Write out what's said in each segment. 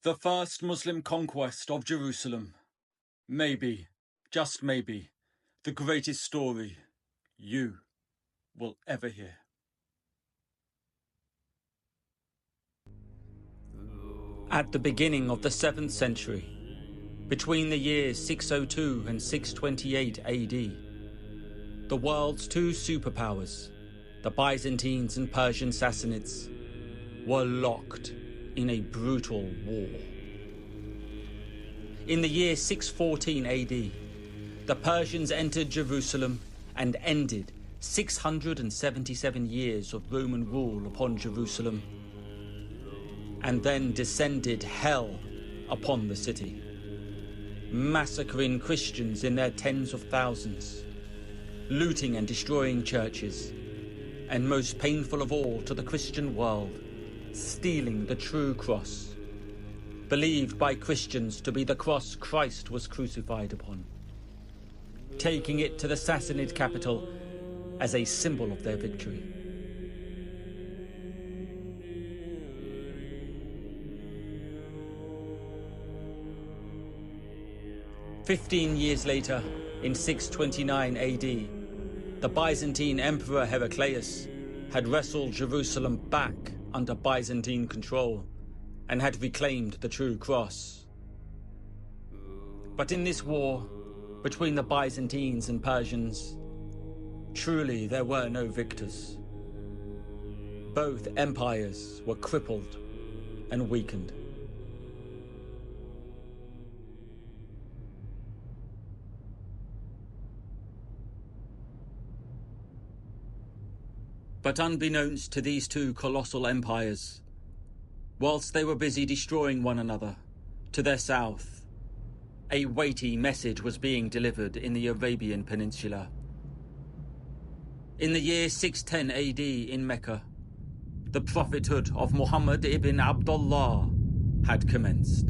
The first Muslim conquest of Jerusalem. Maybe, just maybe, the greatest story you will ever hear. At the beginning of the 7th century, between the years 602 and 628 AD, the world's two superpowers, the Byzantines and Persian Sassanids, were locked in a brutal war. In the year 614 AD, the Persians entered Jerusalem and ended 677 years of Roman rule upon Jerusalem, and then descended hell upon the city, massacring Christians in their tens of thousands, looting and destroying churches, and most painful of all to the Christian world, stealing the true cross, believed by Christians to be the cross Christ was crucified upon, taking it to the Sassanid capital as a symbol of their victory. "15 years later, in 629 AD, the Byzantine Emperor Heraclius had wrestled Jerusalem back under Byzantine control and had reclaimed the true cross. But in this war between the Byzantines and Persians, truly there were no victors. Both empires were crippled and weakened. But unbeknownst to these two colossal empires, whilst they were busy destroying one another, to their south, a weighty message was being delivered in the Arabian Peninsula. In the year 610 AD in Mecca, the prophethood of Muhammad ibn Abdullah had commenced.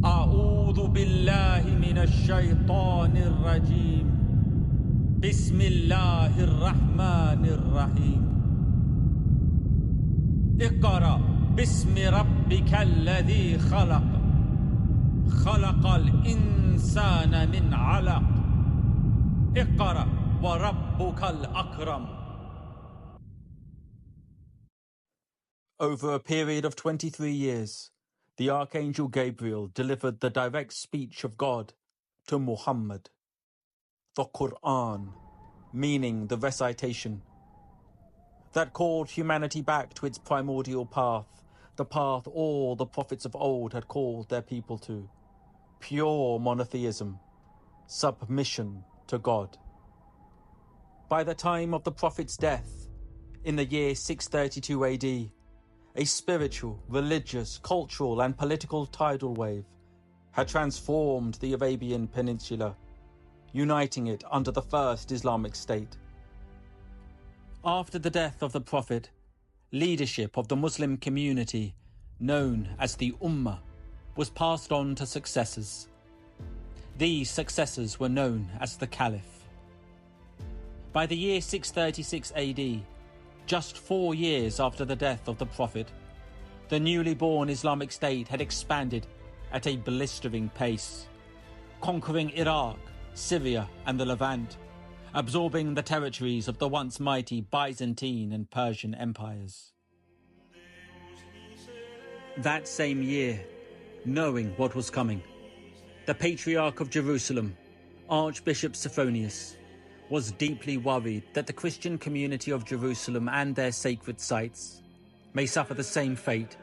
A'udhu billahi minash shaytanir rajim. Bismillahir Rahmanir Rahim. Iqra bismi rabbikal ladhi khalaq. Khalaqal insana min 'alaq. Iqra wa rabbukal akram. Over a period of 23 years, the Archangel Gabriel delivered the direct speech of God to Muhammad. The Quran, meaning the recitation, that called humanity back to its primordial path, the path all the prophets of old had called their people to, pure monotheism, submission to God. By the time of the prophet's death, in the year 632 AD, a spiritual, religious, cultural and political tidal wave had transformed the Arabian Peninsula, uniting it under the first Islamic State. After the death of the Prophet, leadership of the Muslim community, known as the Ummah, was passed on to successors. These successors were known as the Caliph. By the year 636 AD, just 4 years after the death of the Prophet, the newly born Islamic State had expanded at a blistering pace, conquering Iraq, Syria and the Levant, absorbing the territories of the once mighty Byzantine and Persian empires. That same year, knowing what was coming, the Patriarch of Jerusalem, Archbishop Sophonius, was deeply worried that the Christian community of Jerusalem and their sacred sites may suffer the same fate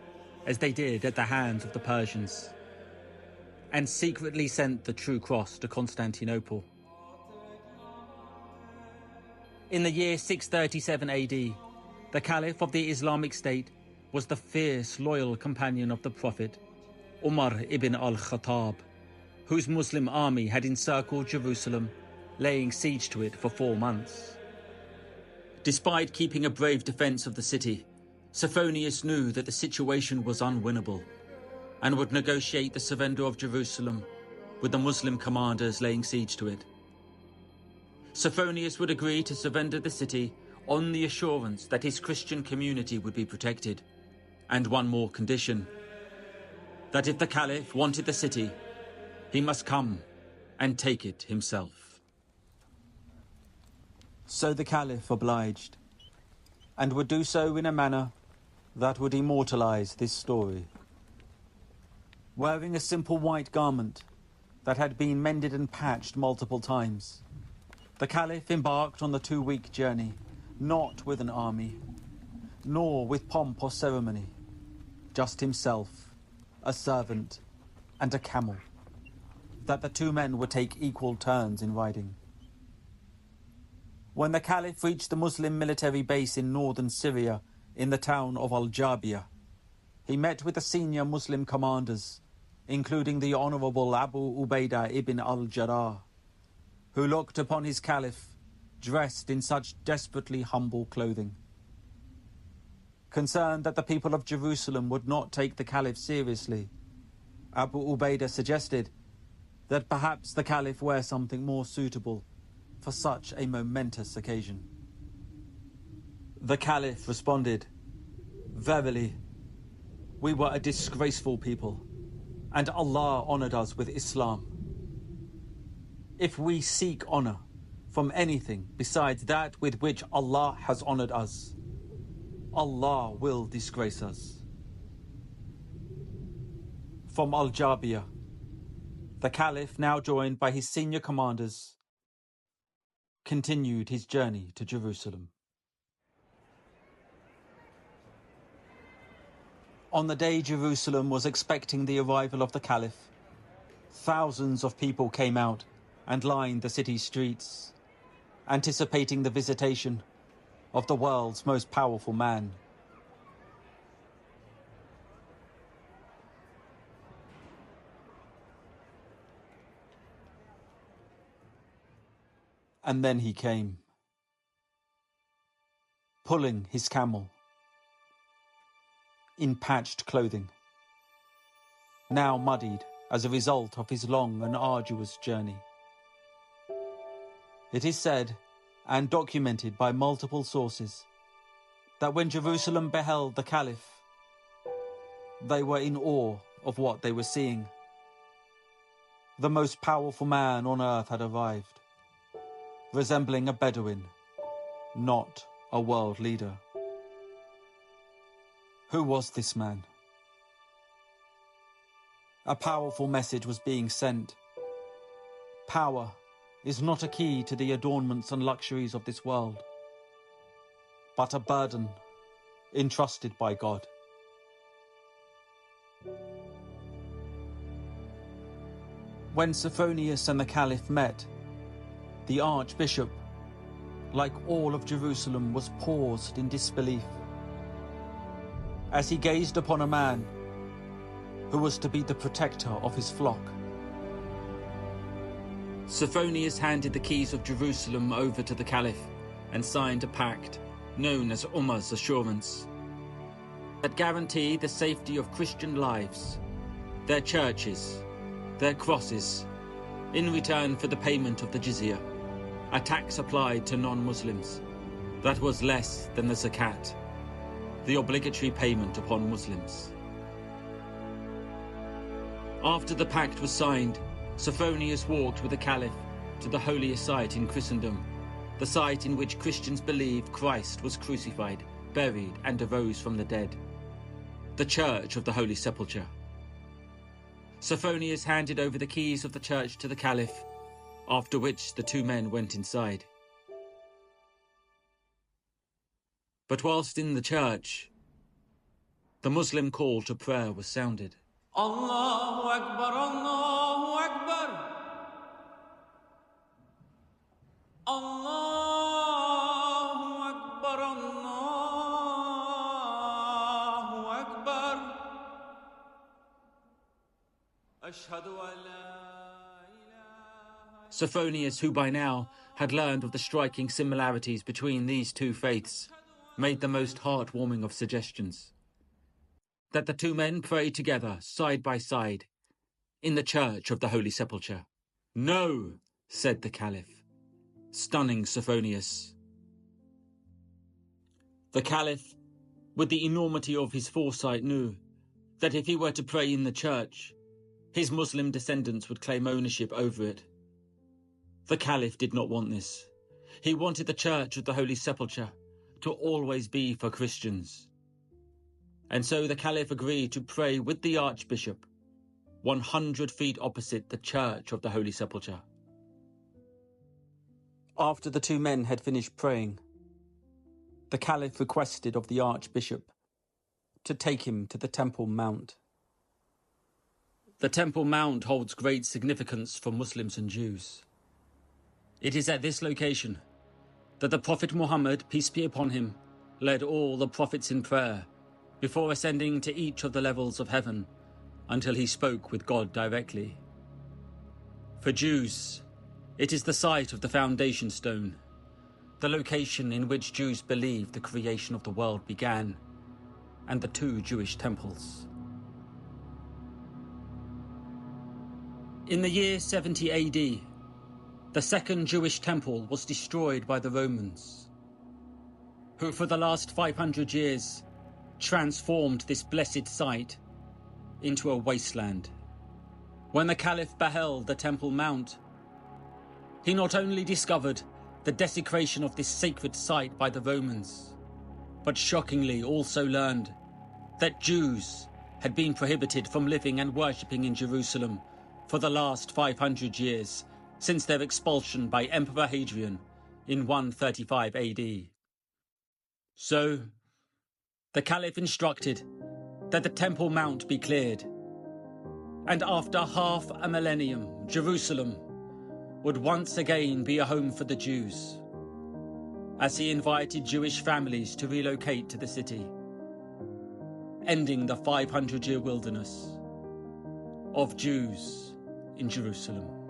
as they did at the hands of the Persians, and secretly sent the true cross to Constantinople. In the year 637 AD, the Caliph of the Islamic State was the fierce, loyal companion of the Prophet, Umar ibn al-Khattab, whose Muslim army had encircled Jerusalem, laying siege to it for 4 months. Despite keeping a brave defense of the city, Sophonius knew that the situation was unwinnable and would negotiate the surrender of Jerusalem with the Muslim commanders laying siege to it. Sophonius would agree to surrender the city on the assurance that his Christian community would be protected, and one more condition: that if the Caliph wanted the city, he must come and take it himself. So the Caliph obliged, and would do so in a manner that would immortalize this story. Wearing a simple white garment that had been mended and patched multiple times, the Caliph embarked on the 2-week journey, not with an army, nor with pomp or ceremony, just himself, a servant, and a camel, that the 2 men would take equal turns in riding. When the Caliph reached the Muslim military base in northern Syria, in the town of Al-Jabiyah, he met with the senior Muslim commanders, including the Honorable Abu Ubaidah ibn al-Jarrah, who looked upon his Caliph dressed in such desperately humble clothing. Concerned that the people of Jerusalem would not take the Caliph seriously, Abu Ubaidah suggested that perhaps the Caliph wear something more suitable for such a momentous occasion. The Caliph responded, "Verily, we were a disgraceful people, and Allah honored us with Islam. If we seek honor from anything besides that with which Allah has honored us, Allah will disgrace us." From Al-Jabiyah, the Caliph, now joined by his senior commanders, continued his journey to Jerusalem. On the day Jerusalem was expecting the arrival of the Caliph, thousands of people came out and lined the city streets, anticipating the visitation of the world's most powerful man. And then he came, pulling his camel, in patched clothing, now muddied as a result of his long and arduous journey. It is said, and documented by multiple sources, that when Jerusalem beheld the Caliph, they were in awe of what they were seeing. The most powerful man on earth had arrived, resembling a Bedouin, not a world leader. Who was this man? A powerful message was being sent. Power is not a key to the adornments and luxuries of this world, but a burden entrusted by God. When Sophonius and the Caliph met, the Archbishop, like all of Jerusalem, was paused in disbelief as he gazed upon a man who was to be the protector of his flock. Sophonius handed the keys of Jerusalem over to the Caliph and signed a pact known as Umar's Assurance that guaranteed the safety of Christian lives, their churches, their crosses, in return for the payment of the jizya, a tax applied to non-Muslims that was less than the zakat, the obligatory payment upon Muslims. After the pact was signed, Sophonius walked with the Caliph to the holiest site in Christendom, the site in which Christians believe Christ was crucified, buried, and arose from the dead, the Church of the Holy Sepulchre. Sophonius handed over the keys of the church to the Caliph, after which the 2 men went inside. But whilst in the church, the Muslim call to prayer was sounded. Allahu Akbar, Allahu Akbar, Allahu Akbar, Allahu Akbar, Ashhadu an la ilaha. Sophonius, who by now had learned of the striking similarities between these 2 faiths, made the most heartwarming of suggestions: that the 2 men pray together, side by side, in the Church of the Holy Sepulchre. "No," said the Caliph, stunning Sophonius. The Caliph with the enormity of his foresight, knew that if he were to pray in the church, his Muslim descendants would claim ownership over it. The Caliph did not want this. He wanted the Church of the Holy Sepulchre to always be for Christians. And so the Caliph agreed to pray with the Archbishop 100 feet opposite the Church of the Holy Sepulchre. After the two men had finished praying, the Caliph requested of the Archbishop to take him to the Temple Mount. The Temple Mount holds great significance for Muslims and Jews. It is at this location that the Prophet Muhammad, peace be upon him, led all the prophets in prayer before ascending to each of the levels of heaven until he spoke with God directly. For Jews, it is the site of the foundation stone, the location in which Jews believe the creation of the world began, and the two Jewish temples. In the year 70 AD, the second Jewish temple was destroyed by the Romans, who for the last 500 years transformed this blessed site into a wasteland. When the Caliph beheld the Temple Mount, he not only discovered the desecration of this sacred site by the Romans, but shockingly also learned that Jews had been prohibited from living and worshipping in Jerusalem for the last 500 years, since their expulsion by Emperor Hadrian in 135 AD. So, the Caliph instructed that the Temple Mount be cleared, and after half a millennium, Jerusalem would once again be a home for the Jews, as he invited Jewish families to relocate to the city, ending the 500-year wilderness of Jews in Jerusalem.